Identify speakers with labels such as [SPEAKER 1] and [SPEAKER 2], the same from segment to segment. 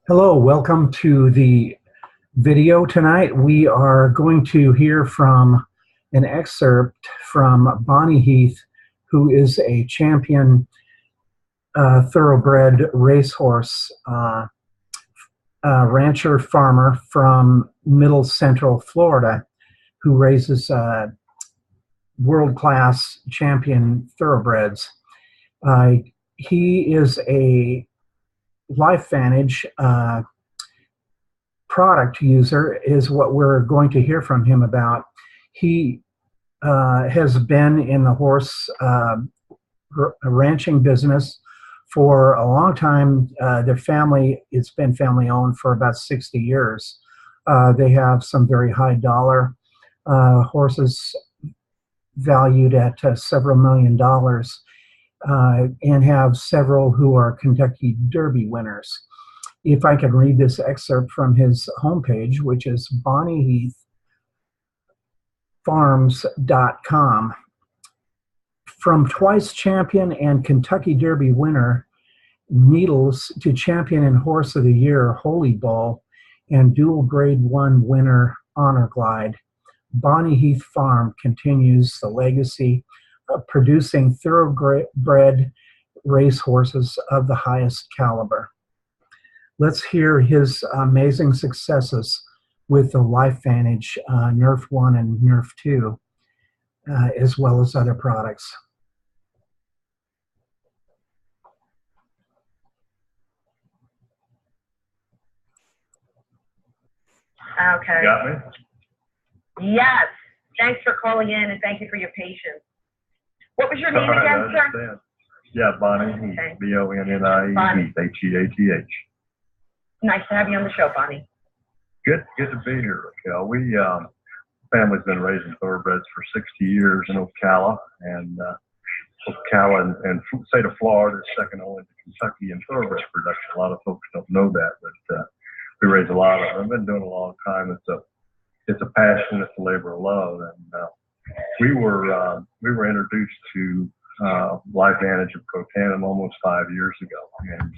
[SPEAKER 1] Hello, welcome to the video tonight. We are going to hear from an excerpt from Bonnie Heath, who is a champion thoroughbred racehorse rancher farmer from Middle Central Florida, who raises world-class champion thoroughbreds. He is a LifeVantage product user is what we're going to hear from him about. He has been in the horse ranching business for a long time. Their family, it's been family owned for about 60 years. They have some very high dollar horses valued at several $1,000,000, and have several who are Kentucky Derby winners. If I can read this excerpt from his homepage, which is bonnieheathfarms.com. From twice champion and Kentucky Derby winner Needles to champion and horse of the year Holy Bull and dual grade 1 winner Honor Glide, Bonnie Heath Farm continues the legacy of producing thoroughbred racehorses of the highest caliber. Let's hear his amazing successes with the LifeVantage Nerf 1 and Nerf 2, as well as other products.
[SPEAKER 2] Okay.
[SPEAKER 3] Got me?
[SPEAKER 2] Yes. Thanks for calling in and thank you for your patience. What was your name
[SPEAKER 3] All right,
[SPEAKER 2] again,
[SPEAKER 3] I
[SPEAKER 2] sir?
[SPEAKER 3] understand. Yeah, Bonnie Heath,
[SPEAKER 2] Okay.
[SPEAKER 3] B-O-N-N-I-E,
[SPEAKER 2] Bonnie.
[SPEAKER 3] Heath, H-E-A-T-H.
[SPEAKER 2] Nice to have you on the show, Bonnie.
[SPEAKER 3] Good to be here, Raquel. We, family's been raising thoroughbreds for 60 years in Ocala, and Ocala and state of Florida is second only to Kentucky in thoroughbred production. A lot of folks don't know that, but we raise a lot of them. I've been doing it a long time. It's a passion, it's a labor of love, and we were introduced to LifeVantage of Crotanum almost 5 years ago, and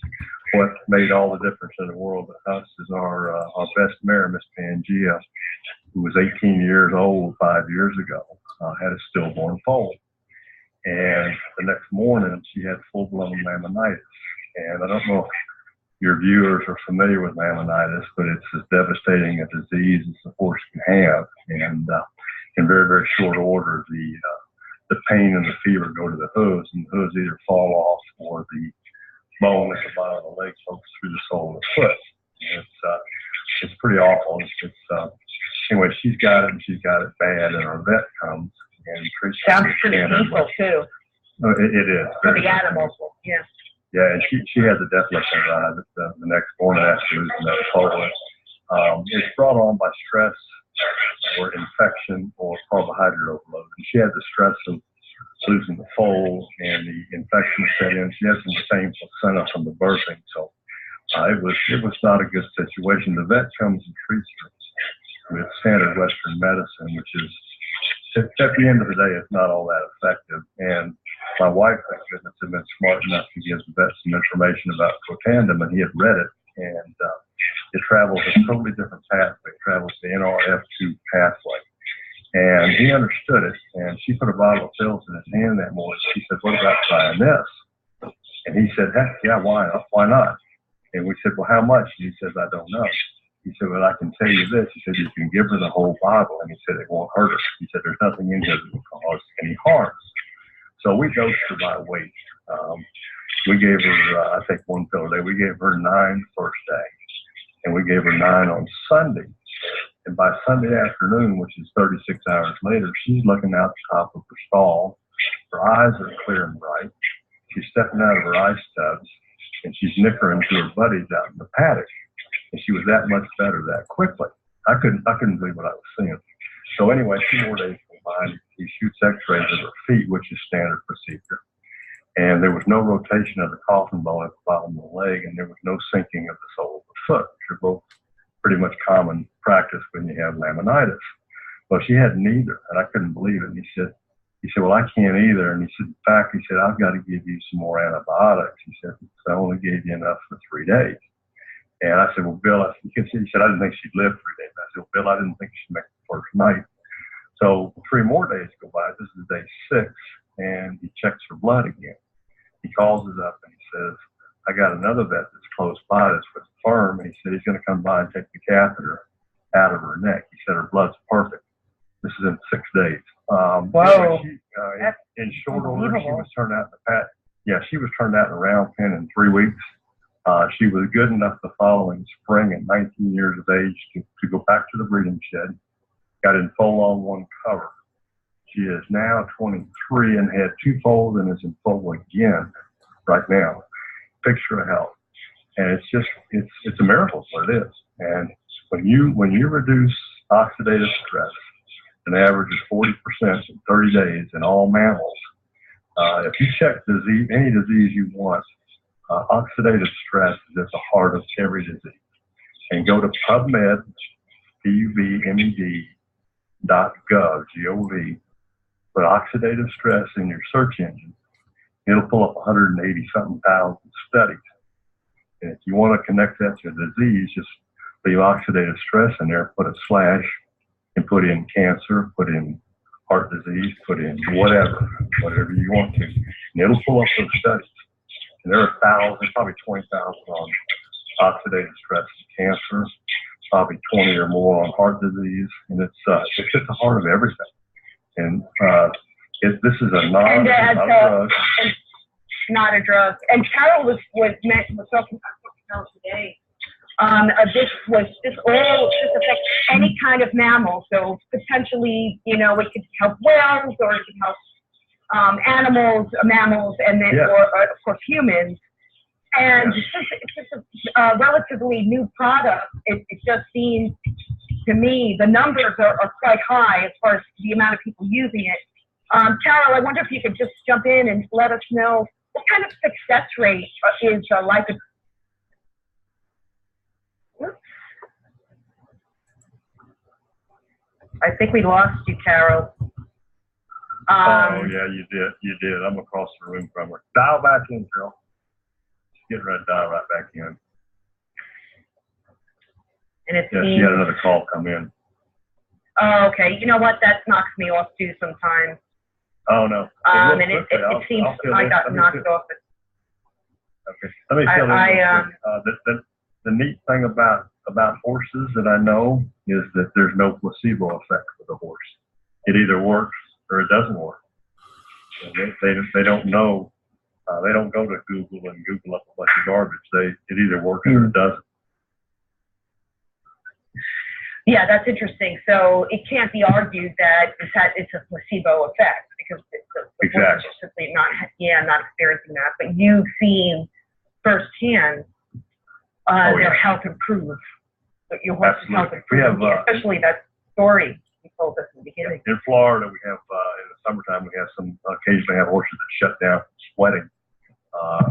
[SPEAKER 3] what made all the difference in the world to us is our best mare, Miss Pangea, who was 18 years old 5 years ago, had a stillborn foal, and the next morning she had full-blown laminitis. And I don't know if your viewers are familiar with laminitis, but it's as devastating a disease as the horse can have, and in very, very short order, the pain and the fever go to the hooves, and the hooves either fall off or the bone at the bottom of the leg goes through the sole of the foot. And it's pretty awful. Anyway, she's got it, and she's got it bad, and our vet comes and treats her.
[SPEAKER 2] Sounds pretty painful, too.
[SPEAKER 3] It is.
[SPEAKER 2] For the animal, yeah.
[SPEAKER 3] Yeah, and she had the death lesson ride the next morning after losing that foal. It's brought on by stress or infection or carbohydrate overload. And she had the stress of losing the foal and the infection set in. She had some retained placenta from the birthing, so it was not a good situation. The vet comes and treats her with standard Western medicine, which is at the end of the day, it's not all that effective. And my wife, thank goodness, had been smart enough to give the vet some information about Cotandem, and he had read it, and it travels a totally different pathway. It travels the NRF2 pathway. And he understood it, and she put a bottle of pills in his hand that morning. She said, "What about trying this?" And he said, "Heck yeah, why not?" And we said, "Well, how much?" And he says, "I don't know." He said, "Well, I can tell you this." He said, "You can give her the whole bottle." And he said, "It won't hurt her." He said, "There's nothing in here that will cause any harm." So we dosed her by weight. We gave her, I think, 1 pill a day. We gave her 9 the first day, and we gave her 9 on Sunday. And by Sunday afternoon, which is 36 hours later, she's looking out the top of her stall. Her eyes are clear and bright. She's stepping out of her ice tubs, and she's nickering to her buddies out in the paddock. And she was that much better that quickly. I couldn't believe what I was seeing. So anyway, 2 more days go by. He shoots x-rays of her feet, which is standard procedure. And there was no rotation of the coffin bone at the bottom of the leg, and there was no sinking of the sole of the foot, which are both pretty much common practice when you have laminitis. Well, she had neither, and I couldn't believe it. And he said, "Well, I can't either." And he said, "In fact," he said, "I've got to give you some more antibiotics." He said, "I only gave you enough for 3 days." And I said, well, Bill, he said, I didn't think she'd live 3 days. I said, well, Bill, I didn't think she'd make the first night. So 3 more days go by. This is day 6, and he checks her blood again. He calls us up and he says, I got another vet that's close by that's with the firm, and he said he's going to come by and take the catheter out of her neck. He said her blood's perfect. This is in 6 days.
[SPEAKER 2] Whoa.
[SPEAKER 3] In short order, she was turned out in the pat. Yeah, she was turned out in a round pen in 3 weeks. She was good enough the following spring at 19 years of age to go back to the breeding shed. Got in full-on 1 cover. She is now 23 and had 2 foals and is in full again right now. Picture of health. And it's just, it's a miracle what it is. And when you reduce oxidative stress, an average of 40% in 30 days in all mammals, if you check any disease you want, oxidative stress is at the heart of every disease. And go to PubMed, PubMed.gov, G-O-V, put oxidative stress in your search engine. It'll pull up 180-something thousand studies. And if you want to connect that to a disease, just leave oxidative stress in there, put a slash, and put in cancer, put in heart disease, put in whatever you want to. And it'll pull up those studies. And there are thousands, probably 20,000 on oxidative stress and cancer, probably 20 or more on heart disease. And it's at the heart of everything. And this is a not a drug.
[SPEAKER 2] Not a drug. And Carol was talking about Carol today. This affects any kind of mammal. So potentially, it could help whales, or it could help mammals, and then, or of course, humans. And it's just a relatively new product. It just seems to me the numbers are quite high as far as the amount of people using it. Carol, I wonder if you could just jump in and let us know what kind of success rate is I think we lost you, Carol.
[SPEAKER 3] Oh, yeah, you did. I'm across the room from her. Dial back in, Carol. Get ready to dial right back in.
[SPEAKER 2] And
[SPEAKER 3] she had another call come in.
[SPEAKER 2] Oh, okay. You know what? That knocks me off too sometimes.
[SPEAKER 3] Oh, no.
[SPEAKER 2] And it seems I got knocked off.
[SPEAKER 3] Okay. Let me tell you the neat thing about horses that I know is that there's no placebo effect with a horse. It either works or it doesn't work. They don't know. They don't go to Google and Google up a bunch of garbage. It either works or it doesn't.
[SPEAKER 2] Yeah, that's interesting. So it can't be argued that it's a placebo effect, because the horses are simply not experiencing that. But you've seen firsthand their health improve. Your horse's health improve, especially that story you told us in the beginning.
[SPEAKER 3] In Florida, we have in the summertime we have occasionally have horses that shut down sweating,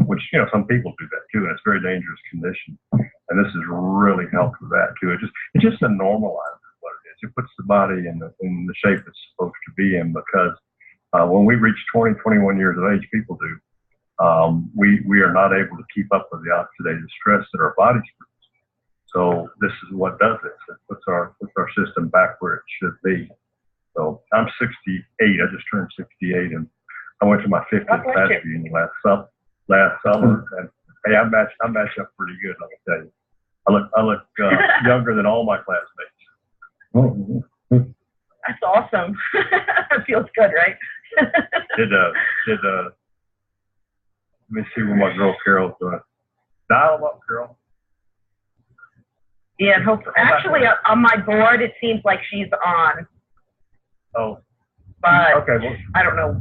[SPEAKER 3] which some people do that too, and it's a very dangerous condition. And this has really helped with that too. It just normalizes what it is. It puts the body in the shape it's supposed to be in, because when we reach 20, 21 years of age, people do, we are not able to keep up with the oxidative stress that our bodies produce. So this is what does it. It puts our system back where it should be. So I'm 68. I just turned 68, and I went to my 50th class reunion last summer. And hey, I match up pretty good, let me tell you. I look younger than all my classmates.
[SPEAKER 2] That's awesome. That feels good, right?
[SPEAKER 3] It does. Let me see what my girl Carol's doing. Dial them up, Carol.
[SPEAKER 2] Yeah, and hopefully, actually, on my board, it seems like she's on.
[SPEAKER 3] Oh.
[SPEAKER 2] But
[SPEAKER 3] okay, well,
[SPEAKER 2] I don't know.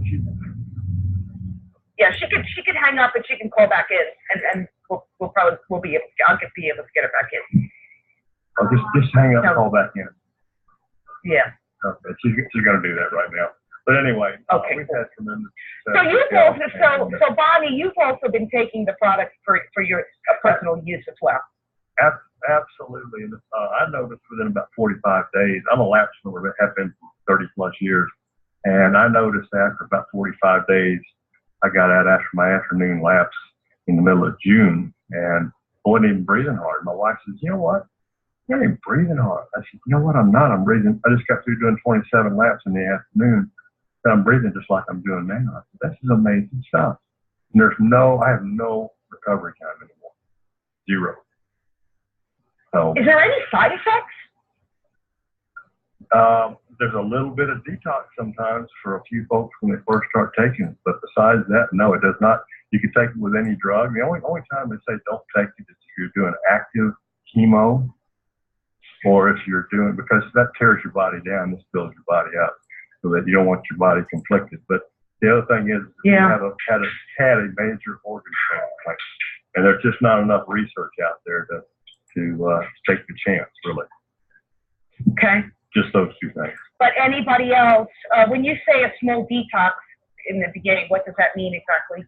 [SPEAKER 2] Yeah, she could hang up and she can call back in, and we'll be able to get her back in.
[SPEAKER 3] Oh, just hang up and call back in.
[SPEAKER 2] Yeah.
[SPEAKER 3] Okay, she's gonna do that right now. But anyway,
[SPEAKER 2] okay,
[SPEAKER 3] we've had tremendous.
[SPEAKER 2] So Bonnie, you've also been taking the product for your personal use as well.
[SPEAKER 3] Absolutely. And I noticed within about 45 days, I'm a lap swimmer, have been for 30 plus years. And I noticed after about 45 days, I got out after my afternoon laps in the middle of June. And I wasn't even breathing hard. My wife says, you know what? You're not even breathing hard. I said, you know what? I'm not. I'm breathing. I just got through doing 27 laps in the afternoon. And I'm breathing just like I'm doing now. I said, this is amazing stuff. And I have no recovery time anymore. Zero. So,
[SPEAKER 2] is there any side effects?
[SPEAKER 3] There's a little bit of detox sometimes for a few folks when they first start taking it. But besides that, no, it does not. You can take it with any drug. The only time they say don't take it is if you're doing active chemo, or if you're doing, because that tears your body down, this builds your body up, so that you don't want your body conflicted. But the other thing is, you had a major organ transplant, and there's just not enough research out there to take the chance, really.
[SPEAKER 2] Okay.
[SPEAKER 3] Just those two things.
[SPEAKER 2] But anybody else, when you say a small detox in the beginning, what does that mean exactly?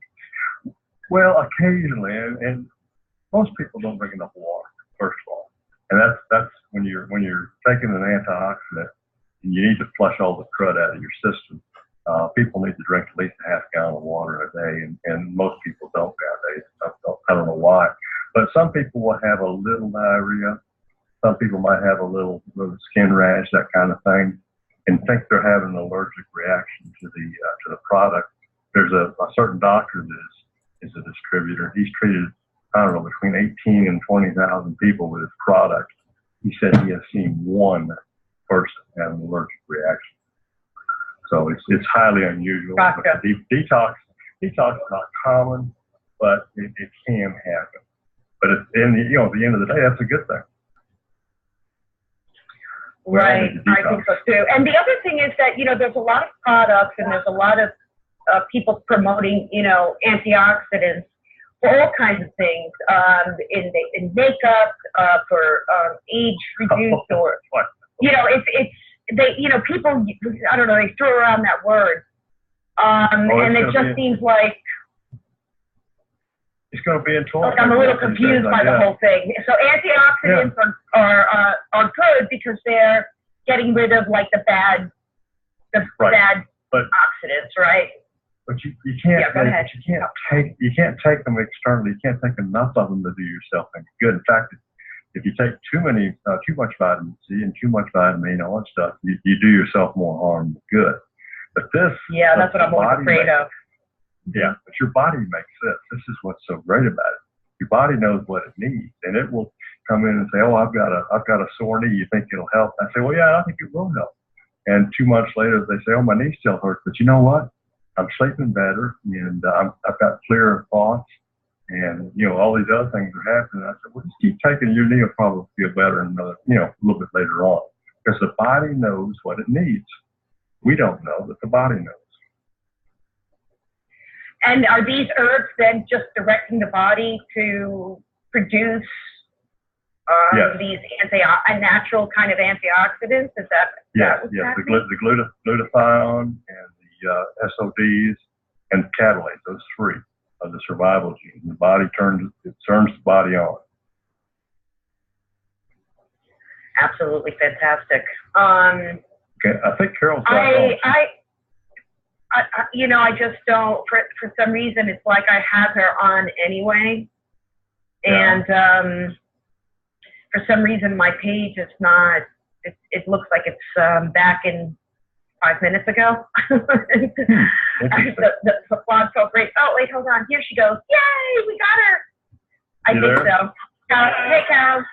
[SPEAKER 3] Well, occasionally, and most people don't drink enough water, first of all. And that's when you're taking an antioxidant and you need to flush all the crud out of your system. People need to drink at least a half gallon of water a day, and most people don't nowadays. I don't know why. But some people will have a little diarrhea. Some people might have a little skin rash, that kind of thing, and think they're having an allergic reaction to the product. There's a certain doctor that is a distributor. He's treated, I don't know, between 18 and 20,000 people with his product. He said he has seen one person have an allergic reaction. So it's highly unusual.
[SPEAKER 2] Gotcha.
[SPEAKER 3] Detox is not common, but it can happen. But at the end of the day, that's a good thing.
[SPEAKER 2] Right, I think so too. And the other thing is that, there's a lot of products and there's a lot of people promoting, antioxidants for all kinds of things, in makeup, for age reduced, or, people, I don't know, they throw around that word. And it just seems like,
[SPEAKER 3] it's going to be in talk.
[SPEAKER 2] I'm a little confused by the whole thing. So antioxidants are good because they're getting rid of like the bad oxidants, right?
[SPEAKER 3] But you can't you can't take them externally. You can't take enough of them to do yourself any good. In fact, if you take too much vitamin C and too much vitamin, all that stuff, you do yourself more harm than good. But this,
[SPEAKER 2] that's what I'm always afraid of.
[SPEAKER 3] Yeah, but your body makes this. This is what's so great about it. Your body knows what it needs, and it will come in and say, "Oh, I've got a sore knee. You think it'll help?" I say, "Well, yeah, I think it will help." And 2 months later, they say, "Oh, my knee still hurts, but you know what? I'm sleeping better, and I've got clearer thoughts, and all these other things are happening." I said, "Well, just keep taking. Your knee will probably feel better in another, a little bit later on, because the body knows what it needs. We don't know, but the body knows."
[SPEAKER 2] And are these herbs then just directing the body to produce these natural kind of antioxidants? Is that
[SPEAKER 3] yes? The glutathione and the SODs and catalase, those three are the survival genes. The body turns the body on.
[SPEAKER 2] Absolutely fantastic.
[SPEAKER 3] Okay, I think Carol's got
[SPEAKER 2] I just don't, for some reason, it's like I have her on anyway. And for some reason, my page is not, it looks like it's back in 5 minutes ago. The blog's so great. Oh, wait, hold on. Here she goes. Yay, we got her. I think so. Hey, Carol.